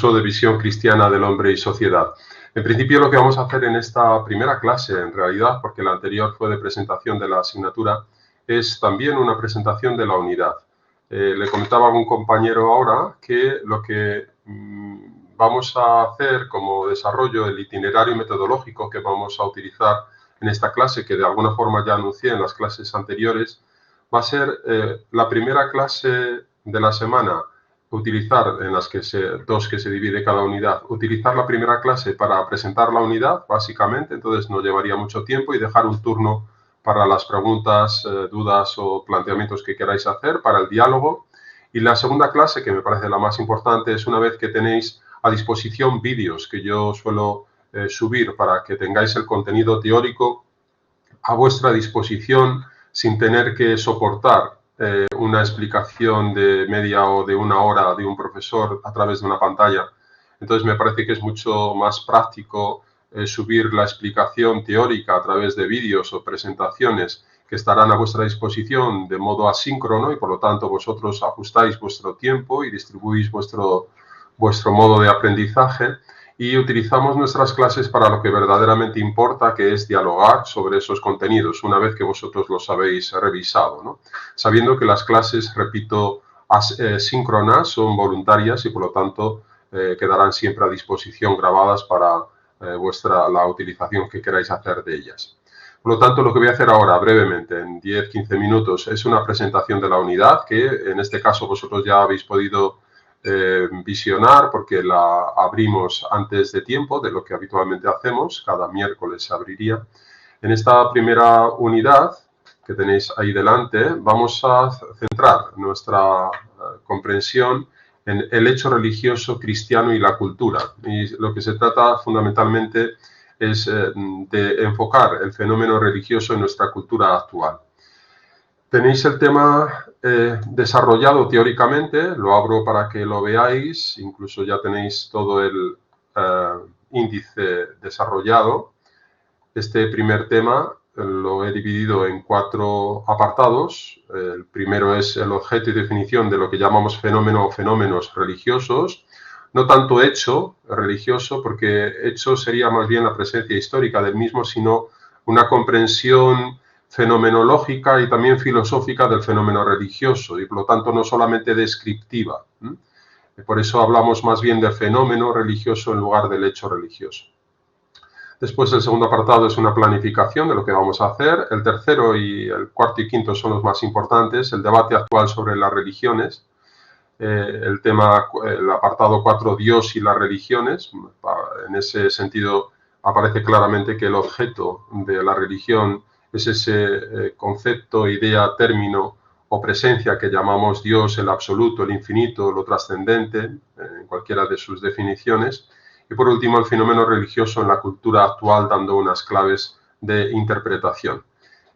curso de visión cristiana del hombre y sociedad. En principio lo que vamos a hacer en esta primera clase, en realidad, porque la anterior fue de presentación de la asignatura, es también una presentación de la unidad. Le comentaba a un compañero ahora que lo que vamos a hacer como desarrollo, el itinerario metodológico que vamos a utilizar en esta clase, que de alguna forma ya anuncié en las clases anteriores, va a ser la primera clase de la semana, utilizar en las que dos que se divide cada unidad, utilizar la primera clase para presentar la unidad, básicamente, entonces no llevaría mucho tiempo, y dejar un turno para las preguntas, dudas o planteamientos que queráis hacer, para el diálogo. Y la segunda clase, que me parece la más importante, es una vez que tenéis a disposición vídeos que yo suelo subir para que tengáis el contenido teórico a vuestra disposición sin tener que soportar una explicación de media o de una hora de un profesor a través de una pantalla. Entonces me parece que es mucho más práctico subir la explicación teórica a través de vídeos o presentaciones que estarán a vuestra disposición de modo asíncrono, y por lo tanto vosotros ajustáis vuestro tiempo y distribuís vuestro modo de aprendizaje, y utilizamos nuestras clases para lo que verdaderamente importa, que es dialogar sobre esos contenidos una vez que vosotros los habéis revisado, ¿no? Sabiendo que las clases, repito, síncronas son voluntarias y por lo tanto quedarán siempre a disposición grabadas para la utilización que queráis hacer de ellas. Por lo tanto, lo que voy a hacer ahora, brevemente, en 10-15 minutos, es una presentación de la unidad, que en este caso vosotros ya habéis podido visionar porque la abrimos antes de tiempo de lo que habitualmente hacemos, cada miércoles se abriría. En esta primera unidad que tenéis ahí delante, vamos a centrar nuestra comprensión en el hecho religioso cristiano y la cultura. Y lo que se trata fundamentalmente es de enfocar el fenómeno religioso en nuestra cultura actual. Tenéis el tema desarrollado teóricamente, lo abro para que lo veáis, incluso ya tenéis todo el índice desarrollado. Este primer tema lo he dividido en 4 apartados. El primero es el objeto y definición de lo que llamamos fenómeno o fenómenos religiosos. No tanto hecho religioso, porque hecho sería más bien la presencia histórica del mismo, sino una comprensión fenomenológica y también filosófica del fenómeno religioso, y por lo tanto no solamente descriptiva. Por eso hablamos más bien del fenómeno religioso en lugar del hecho religioso. Después, el segundo apartado es una planificación de lo que vamos a hacer. El tercero y el cuarto y quinto son los más importantes: el debate actual sobre las religiones, el apartado 4, Dios y las religiones. En ese sentido aparece claramente que el objeto de la religión es ese concepto, idea, término o presencia que llamamos Dios, el absoluto, el infinito, lo trascendente, en cualquiera de sus definiciones. Y por último, el fenómeno religioso en la cultura actual, dando unas claves de interpretación.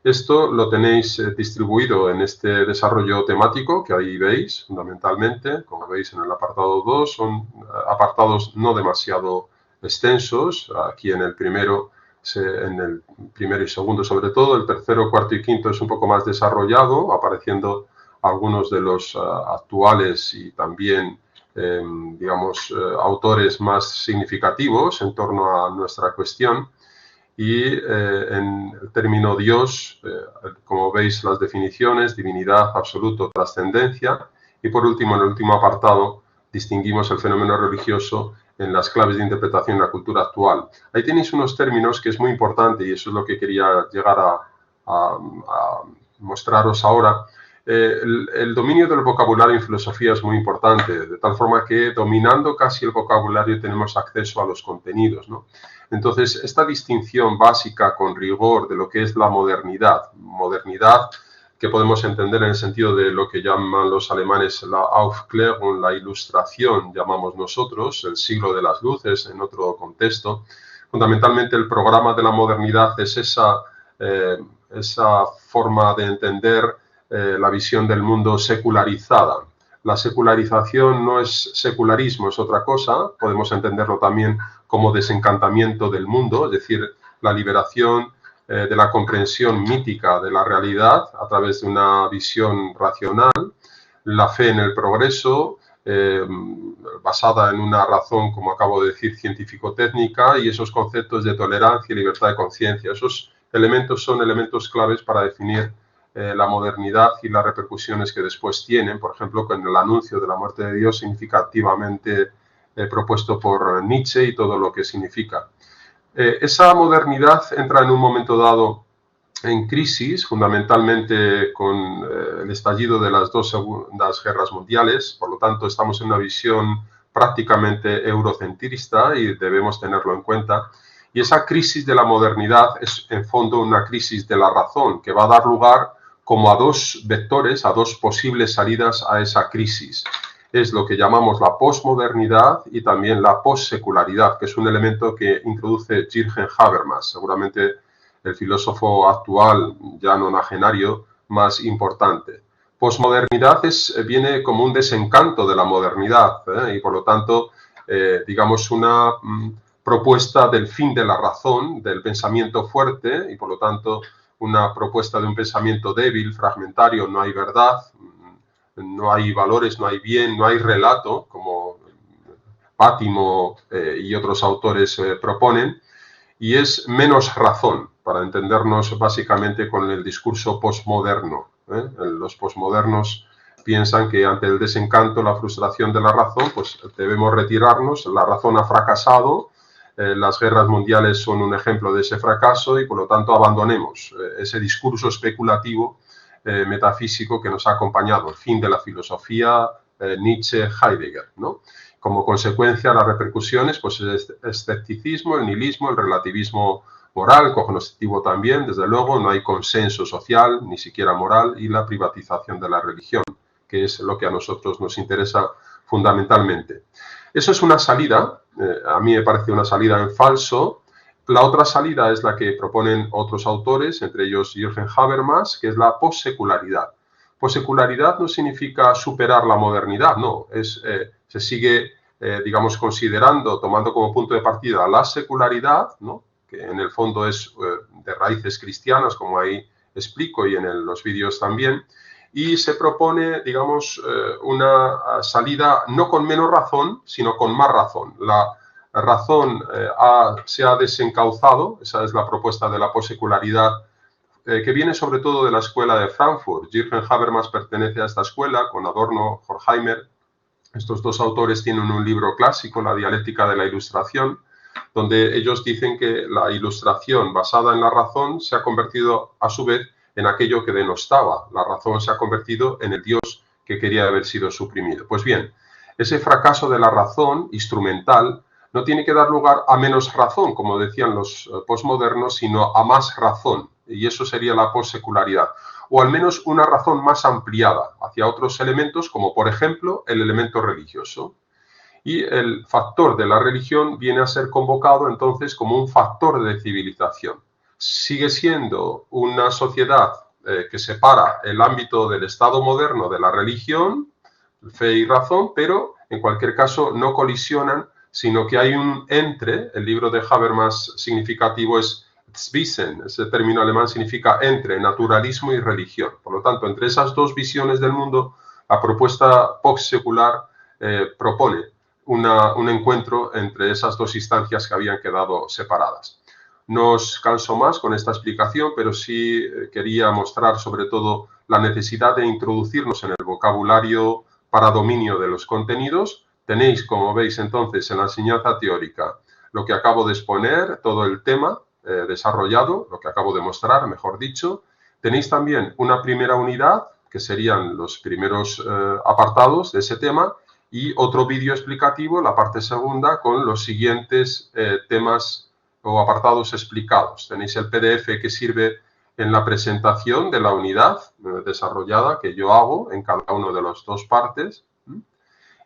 Esto lo tenéis distribuido en este desarrollo temático que ahí veis, fundamentalmente. Como veis en el apartado 2, son apartados no demasiado extensos. Aquí en el primero y segundo sobre todo. El tercero, cuarto y quinto es un poco más desarrollado, apareciendo algunos de los actuales y también autores más significativos en torno a nuestra cuestión. Y en el término Dios, como veis, las definiciones: divinidad, absoluto, trascendencia. Y por último, en el último apartado, distinguimos el fenómeno religioso en las claves de interpretación en la cultura actual. Ahí tenéis unos términos que es muy importante, y eso es lo que quería llegar a mostraros ahora. El dominio del vocabulario en filosofía es muy importante, de tal forma que dominando casi el vocabulario tenemos acceso a los contenidos, ¿no? Entonces, esta distinción básica con rigor de lo que es la modernidad que podemos entender en el sentido de lo que llaman los alemanes la Aufklärung, la ilustración, llamamos nosotros, el siglo de las luces en otro contexto. Fundamentalmente el programa de la modernidad es esa forma de entender la visión del mundo secularizada. La secularización no es secularismo, es otra cosa. Podemos entenderlo también como desencantamiento del mundo, es decir, la liberación de la comprensión mítica de la realidad a través de una visión racional, la fe en el progreso, basada en una razón, como acabo de decir, científico-técnica, y esos conceptos de tolerancia y libertad de conciencia. Esos elementos son elementos claves para definir la modernidad y las repercusiones que después tienen, por ejemplo, con el anuncio de la muerte de Dios significativamente propuesto por Nietzsche y todo lo que significa. Esa modernidad entra en un momento dado en crisis, fundamentalmente con el estallido de las dos segundas guerras mundiales. Por lo tanto, estamos en una visión prácticamente eurocentrista y debemos tenerlo en cuenta. Y esa crisis de la modernidad es, en fondo, una crisis de la razón, que va a dar lugar como a dos vectores, a dos posibles salidas a esa crisis. Es lo que llamamos la posmodernidad y también la possecularidad, que es un elemento que introduce Jürgen Habermas, seguramente el filósofo actual, ya nonagenario, más importante. Posmodernidad viene como un desencanto de la modernidad y, por lo tanto, digamos, una propuesta del fin de la razón, del pensamiento fuerte y, por lo tanto, una propuesta de un pensamiento débil, fragmentario, no hay verdad, no hay valores, no hay bien, no hay relato, como Pátimo y otros autores proponen, y es menos razón, para entendernos básicamente con el discurso posmoderno. Los posmodernos piensan que ante el desencanto, la frustración de la razón, pues debemos retirarnos, la razón ha fracasado, las guerras mundiales son un ejemplo de ese fracaso y por lo tanto abandonemos ese discurso especulativo metafísico que nos ha acompañado, el fin de la filosofía Nietzsche-Heidegger, ¿no? Como consecuencia, las repercusiones, pues el escepticismo, el nihilismo, el relativismo moral, cognoscitivo también, desde luego, no hay consenso social, ni siquiera moral, y la privatización de la religión, que es lo que a nosotros nos interesa fundamentalmente. Eso es una salida, a mí me parece una salida en falso. La otra salida es la que proponen otros autores, entre ellos Jürgen Habermas, que es la possecularidad. Possecularidad no significa superar la modernidad, no, se sigue, digamos, considerando, tomando como punto de partida la secularidad, ¿no? Que en el fondo es de raíces cristianas, como ahí explico y en los vídeos también, y se propone, digamos, una salida no con menos razón, sino con más razón. La razón se ha desencauzado, esa es la propuesta de la possecularidad, que viene sobre todo de la escuela de Frankfurt. Jürgen Habermas pertenece a esta escuela, con Adorno, Horkheimer. Estos dos autores tienen un libro clásico, La dialéctica de la ilustración, donde ellos dicen que la ilustración basada en la razón se ha convertido a su vez en aquello que denostaba. La razón se ha convertido en el Dios que quería haber sido suprimido. Pues bien, ese fracaso de la razón instrumental no tiene que dar lugar a menos razón, como decían los posmodernos, sino a más razón. Y eso sería la possecularidad. O al menos una razón más ampliada hacia otros elementos, como por ejemplo el elemento religioso. Y el factor de la religión viene a ser convocado entonces como un factor de civilización. Sigue siendo una sociedad que separa el ámbito del Estado moderno de la religión, fe y razón, pero en cualquier caso no colisionan, sino que hay un entre. El libro de Habermas significativo es Zwischen, ese término alemán significa entre, naturalismo y religión. Por lo tanto, entre esas dos visiones del mundo, la propuesta postsecular propone un encuentro entre esas dos instancias que habían quedado separadas. No os canso más con esta explicación, pero sí quería mostrar sobre todo la necesidad de introducirnos en el vocabulario para dominio de los contenidos. Tenéis, como veis entonces, en la enseñanza teórica lo que acabo de exponer, todo el tema desarrollado, lo que acabo de mostrar, mejor dicho. Tenéis también una primera unidad, que serían los primeros apartados de ese tema, y otro vídeo explicativo, la parte segunda, con los siguientes temas o apartados explicados. Tenéis el PDF que sirve en la presentación de la unidad desarrollada que yo hago en cada una de las dos partes.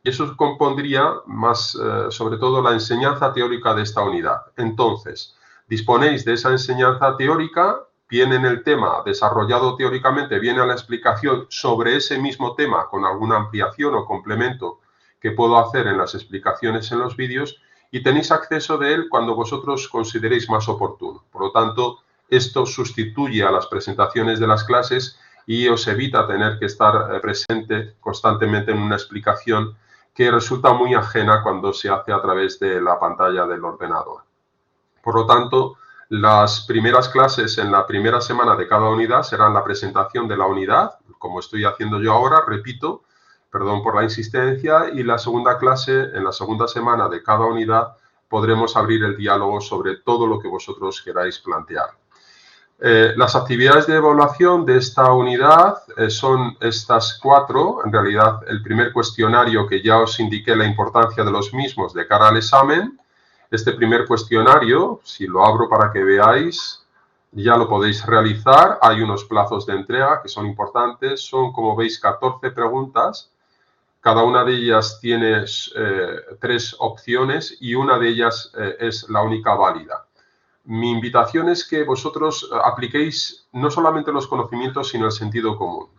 Y eso compondría más, sobre todo, la enseñanza teórica de esta unidad. Entonces, disponéis de esa enseñanza teórica, viene en el tema desarrollado teóricamente, viene a la explicación sobre ese mismo tema con alguna ampliación o complemento que puedo hacer en las explicaciones en los vídeos, y tenéis acceso de él cuando vosotros consideréis más oportuno. Por lo tanto, esto sustituye a las presentaciones de las clases y os evita tener que estar presente constantemente en una explicación que resulta muy ajena cuando se hace a través de la pantalla del ordenador. Por lo tanto, las primeras clases en la primera semana de cada unidad serán la presentación de la unidad, como estoy haciendo yo ahora, repito, perdón por la insistencia, y la segunda clase, en la segunda semana de cada unidad, podremos abrir el diálogo sobre todo lo que vosotros queráis plantear. Las actividades de evaluación de esta unidad son estas 4. En realidad, el primer cuestionario, que ya os indiqué la importancia de los mismos de cara al examen. Este primer cuestionario, si lo abro para que veáis, ya lo podéis realizar. Hay unos plazos de entrega que son importantes. Son, como veis, 14 preguntas. Cada una de ellas tiene 3 opciones y una de ellas es la única válida. Mi invitación es que vosotros apliquéis no solamente los conocimientos, sino el sentido común.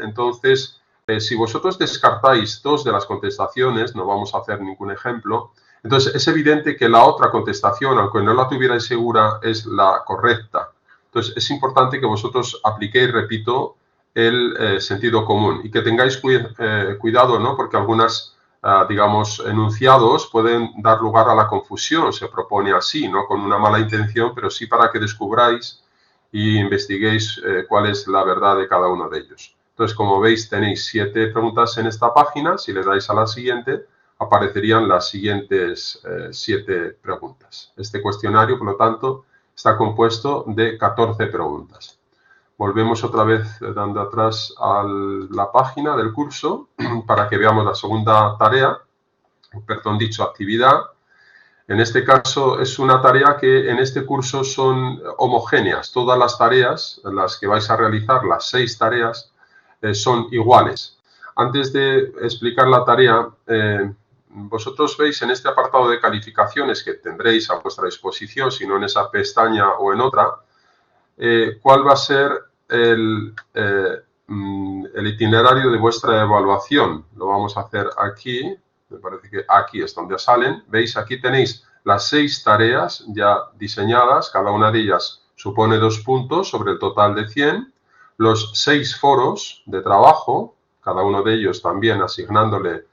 Entonces, si vosotros descartáis 2 de las contestaciones, no vamos a hacer ningún ejemplo, entonces es evidente que la otra contestación, aunque no la tuvierais segura, es la correcta. Entonces, es importante que vosotros apliquéis, repito, el sentido común y que tengáis cuidado, ¿no? Porque algunas digamos, enunciados pueden dar lugar a la confusión, se propone así, no con una mala intención, pero sí para que descubráis y investiguéis cuál es la verdad de cada uno de ellos. Entonces, como veis, tenéis 7 preguntas en esta página. Si le dais a la siguiente, aparecerían las siguientes 7 preguntas. Este cuestionario, por lo tanto, está compuesto de 14 preguntas. Volvemos otra vez dando atrás a la página del curso para que veamos la segunda tarea, perdón, dicho actividad. En este caso es una tarea que en este curso son homogéneas. Todas las tareas, las que vais a realizar, las 6 tareas, son iguales. Antes de explicar la tarea, vosotros veis en este apartado de calificaciones que tendréis a vuestra disposición, si no en esa pestaña o en otra, cuál va a ser el itinerario de vuestra evaluación. Lo vamos a hacer aquí, me parece que aquí es donde salen. Veis, aquí tenéis las 6 tareas ya diseñadas, cada una de ellas supone 2 puntos sobre el total de 100, los 6 foros de trabajo, cada uno de ellos también asignándole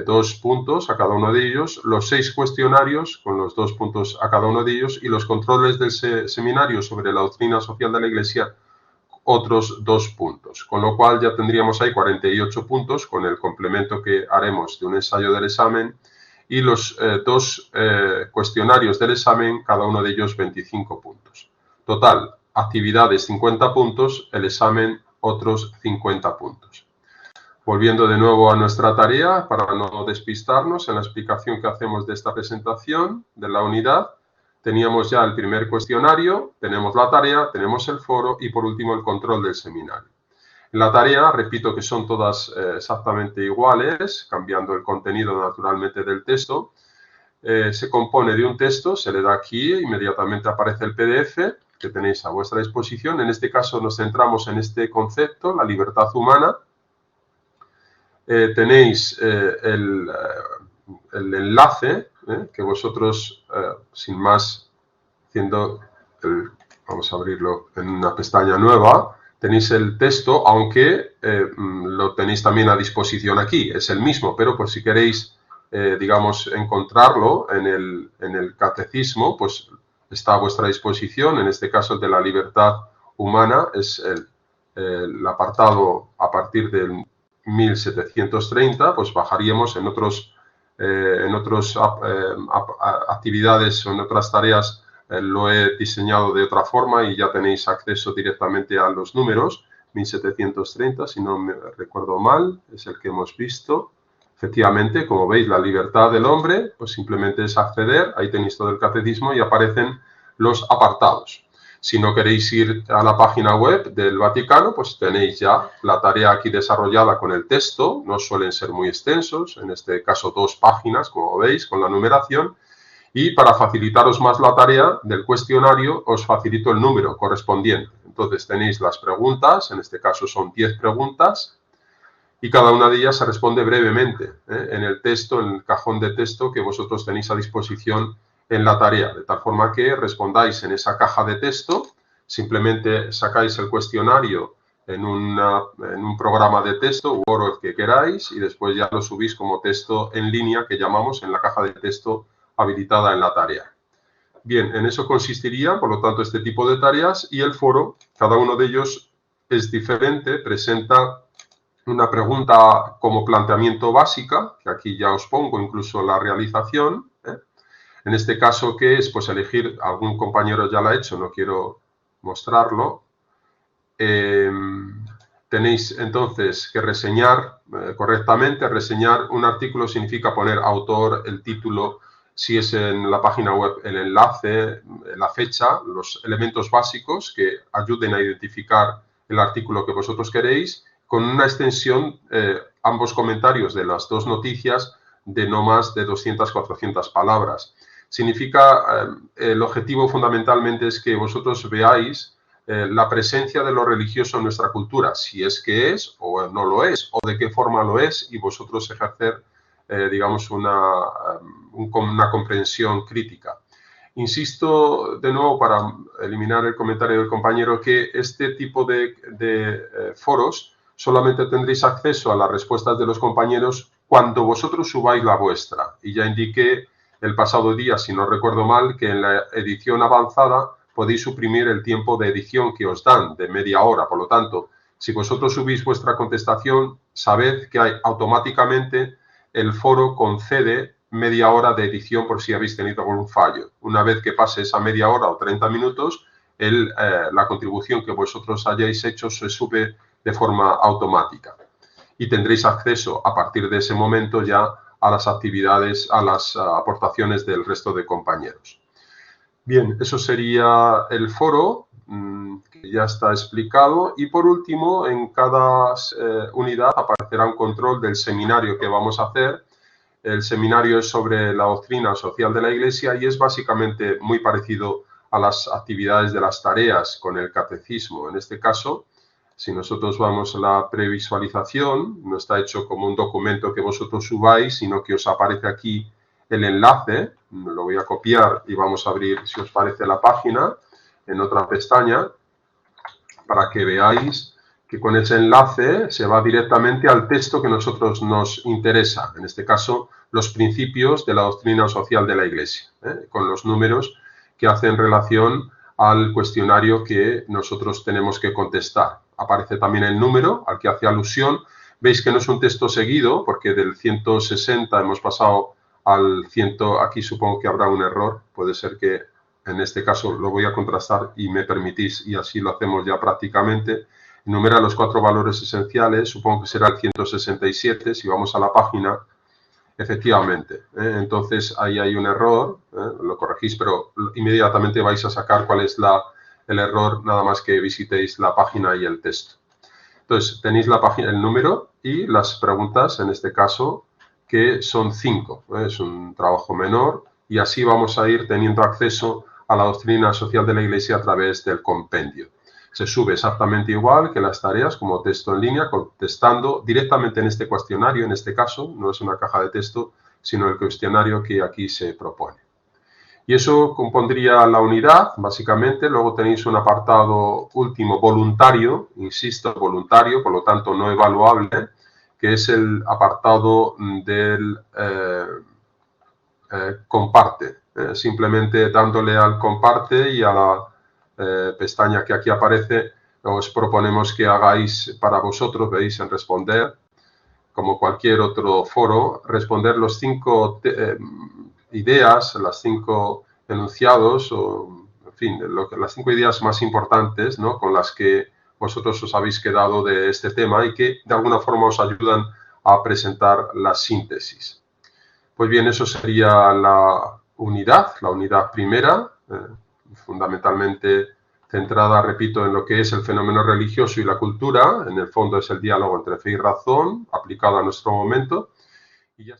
2 puntos a cada uno de ellos, los 6 cuestionarios con los 2 puntos a cada uno de ellos y los controles del seminario sobre la doctrina social de la Iglesia, otros 2 puntos. Con lo cual ya tendríamos ahí 48 puntos con el complemento que haremos de un ensayo del examen y los 2 cuestionarios del examen, cada uno de ellos 25 puntos. Total, actividades 50 puntos, el examen otros 50 puntos. Volviendo de nuevo a nuestra tarea, para no despistarnos en la explicación que hacemos de esta presentación de la unidad, teníamos ya el primer cuestionario, tenemos la tarea, tenemos el foro y por último el control del seminario. En la tarea, repito que son todas exactamente iguales, cambiando el contenido naturalmente del texto. Se compone de un texto, se le da aquí, inmediatamente aparece el PDF que tenéis a vuestra disposición. En este caso nos centramos en este concepto, la libertad humana. Tenéis el enlace que vosotros, sin más, vamos a abrirlo en una pestaña nueva, tenéis el texto, aunque lo tenéis también a disposición aquí, es el mismo, pero por si queréis, digamos, encontrarlo en el catecismo, pues está a vuestra disposición. En este caso, el de la libertad humana es el apartado a partir del 1730, pues bajaríamos en otras actividades o en otras tareas, lo he diseñado de otra forma y ya tenéis acceso directamente a los números. 1730, si no me recuerdo mal, es el que hemos visto. Efectivamente, como veis, la libertad del hombre, pues simplemente es acceder, ahí tenéis todo el catecismo y aparecen los apartados. Si no queréis ir a la página web del Vaticano, pues tenéis ya la tarea aquí desarrollada con el texto, no suelen ser muy extensos, en este caso 2 páginas, como veis, con la numeración, y para facilitaros más la tarea del cuestionario, os facilito el número correspondiente. Entonces tenéis las preguntas, en este caso son 10 preguntas, y cada una de ellas se responde brevemente en el texto, en el cajón de texto que vosotros tenéis a disposición en la tarea, de tal forma que respondáis en esa caja de texto, simplemente sacáis el cuestionario en un programa de texto, Word o el que queráis, y después ya lo subís como texto en línea, que llamamos en la caja de texto habilitada en la tarea. Bien, en eso consistiría, por lo tanto, este tipo de tareas, y el foro, cada uno de ellos es diferente, presenta una pregunta como planteamiento básica, que aquí ya os pongo incluso la realización. En este caso, ¿qué es? Pues elegir, algún compañero ya lo ha hecho, no quiero mostrarlo. Tenéis entonces que reseñar correctamente. Reseñar un artículo significa poner autor, el título, si es en la página web, el enlace, la fecha, los elementos básicos que ayuden a identificar el artículo que vosotros queréis, con una extensión, ambos comentarios de las dos noticias, de no más de 200-400 palabras. Significa, el objetivo fundamentalmente es que vosotros veáis la presencia de lo religioso en nuestra cultura, si es que es o no lo es, o de qué forma lo es, y vosotros ejercer, digamos, una comprensión crítica. Insisto de nuevo, para eliminar el comentario del compañero, que este tipo de foros solamente tendréis acceso a las respuestas de los compañeros cuando vosotros subáis la vuestra. Y ya indiqué el pasado día, si no recuerdo mal, que en la edición avanzada podéis suprimir el tiempo de edición que os dan, de media hora. Por lo tanto, si vosotros subís vuestra contestación, sabed que automáticamente el foro concede media hora de edición por si habéis tenido algún fallo. Una vez que pase esa media hora o 30 minutos, la contribución que vosotros hayáis hecho se sube de forma automática. Y tendréis acceso a partir de ese momento ya a las actividades, a las aportaciones del resto de compañeros. Bien, eso sería el foro, que ya está explicado. Y por último, en cada unidad aparecerá un control del seminario que vamos a hacer. El seminario es sobre la doctrina social de la Iglesia y es básicamente muy parecido a las actividades de las tareas con el catecismo. En este caso, si nosotros vamos a la previsualización, no está hecho como un documento que vosotros subáis, sino que os aparece aquí el enlace. Lo voy a copiar y vamos a abrir, si os parece, la página en otra pestaña para que veáis que con ese enlace se va directamente al texto que a nosotros nos interesa, en este caso, los principios de la doctrina social de la Iglesia, con los números que hacen relación al cuestionario que nosotros tenemos que contestar. Aparece también el número al que hace alusión. Veis que no es un texto seguido, porque del 160 hemos pasado al 100, aquí supongo que habrá un error, puede ser que en este caso lo voy a contrastar y me permitís, y así lo hacemos ya prácticamente. Enumera los 4 valores esenciales, supongo que será el 167, si vamos a la página, efectivamente. Entonces ahí hay un error, lo corregís, pero inmediatamente vais a sacar cuál es el error, nada más que visitéis la página y el texto. Entonces tenéis la página, el número y las preguntas, en este caso, que son 5. Es un trabajo menor y así vamos a ir teniendo acceso a la doctrina social de la Iglesia a través del compendio. Se sube exactamente igual que las tareas, como texto en línea, contestando directamente en este cuestionario, en este caso, no es una caja de texto, sino el cuestionario que aquí se propone. Y eso compondría la unidad, básicamente. Luego tenéis un apartado último, voluntario, insisto, voluntario, por lo tanto no evaluable, que es el apartado del comparte. Simplemente dándole al comparte y a la pestaña que aquí aparece, os proponemos que hagáis para vosotros, veis, en responder, como cualquier otro foro, responder los 5 ideas, las 5 enunciados, o, en fin, las 5 ideas más importantes, ¿no?, con las que vosotros os habéis quedado de este tema y que de alguna forma os ayudan a presentar la síntesis. Pues bien, eso sería la unidad primera, fundamentalmente centrada, repito, en lo que es el fenómeno religioso y la cultura. En el fondo es el diálogo entre fe y razón aplicado a nuestro momento. Y ya